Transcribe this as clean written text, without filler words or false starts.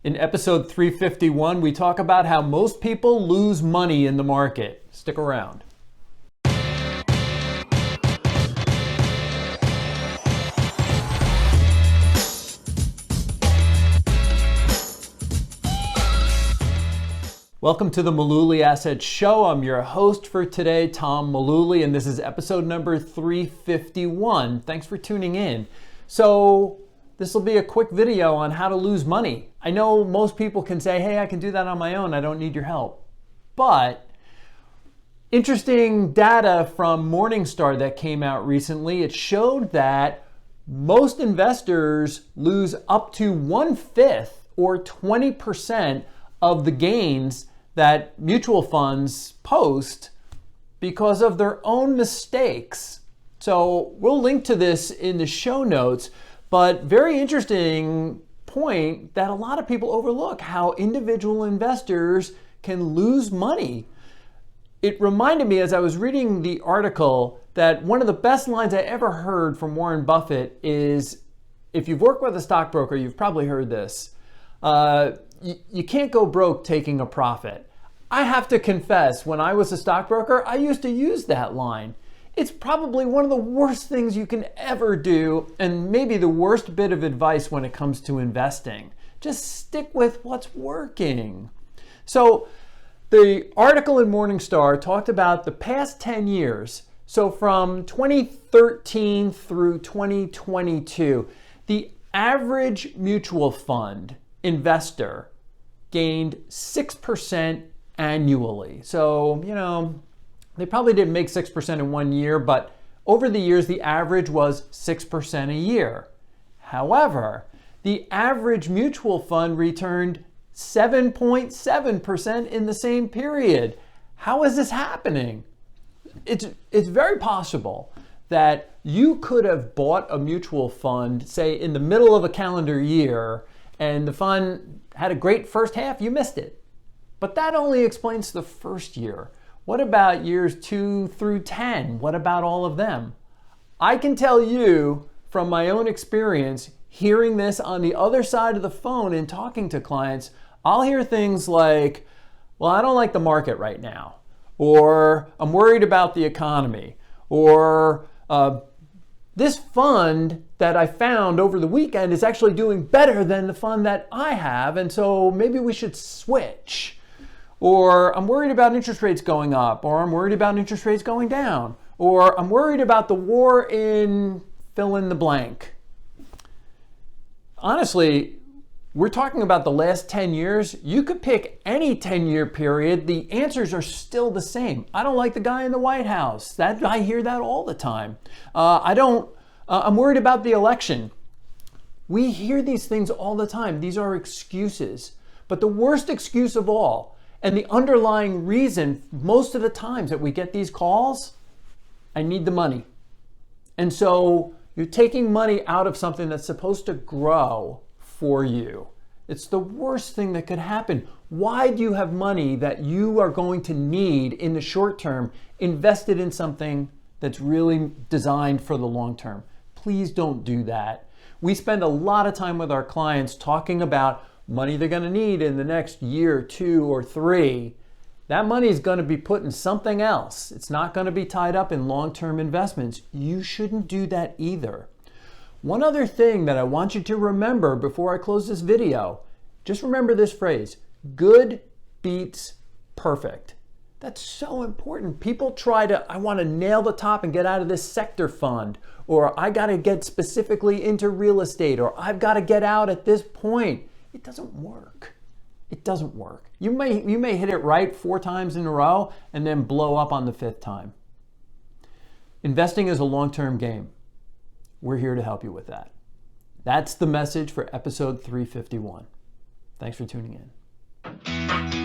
In episode 351, we talk about how most people lose money in the market. Stick around. Welcome to the Mullooly Asset Show. I'm your host for today, Tom Mullooly, and this is episode number 351. Thanks for tuning in. So this will be a quick video on how to lose money. I know most people can say, hey, I can do that on my own. I don't need your help. But interesting data from Morningstar that came out recently, it showed that most investors lose up to 1/5 or 20% of the gains that mutual funds post because of their own mistakes. So we'll link to this in the show notes, but very interesting point that a lot of people overlook, how individual investors can lose money. It reminded me as I was reading the article that one of the best lines I ever heard from Warren Buffett is, if you've worked with a stockbroker, you've probably heard this. You can't go broke taking a profit. I have to confess, when I was a stockbroker, I used to use that line. It's probably one of the worst things you can ever do, and maybe the worst bit of advice when it comes to investing. Just stick with what's working. So the article in Morningstar talked about the past 10 years. So from 2013 through 2022, the average mutual fund investor gained 6% annually. So, they probably didn't make 6% in 1 year, but over the years, the average was 6% a year. However, the average mutual fund returned 7.7% in the same period. How is this happening? It's very possible that you could have bought a mutual fund, say in the middle of a calendar year, and the fund had a great first half, you missed it. But that only explains the first year. What about years 2 through 10? What about all of them? I can tell you from my own experience, hearing this on the other side of the phone and talking to clients, I'll hear things like, well, I don't like the market right now, or I'm worried about the economy, or this fund that I found over the weekend is actually doing better than the fund that I have, and so maybe we should switch. Or I'm worried about interest rates going up, or I'm worried about interest rates going down, or I'm worried about the war in fill in the blank. Honestly, we're talking about the last 10 years. You could pick any 10-year period. The answers are still the same. I don't like the guy in the White House. I hear that all the time. I'm worried about the election. We hear these things all the time. These are excuses. But the worst excuse of all, and the underlying reason most of the times that we get these calls, I need the money. And so you're taking money out of something that's supposed to grow for you. It's the worst thing that could happen. Why do you have money that you are going to need in the short term invested in something that's really designed for the long term? Please don't do that. We spend a lot of time with our clients talking about money they're going to need in the next year, 2 or 3. That money is going to be put in something else. It's not going to be tied up in long-term investments. You shouldn't do that either. One other thing that I want you to remember before I close this video, just remember this phrase: good beats perfect. That's so important. People I want to nail the top and get out of this sector fund, or I got to get specifically into real estate, or I've got to get out at this point. It doesn't work. It doesn't work. You may hit it right 4 times in a row and then blow up on the 5th time. Investing is a long-term game. We're here to help you with that. That's the message for episode 351. Thanks for tuning in.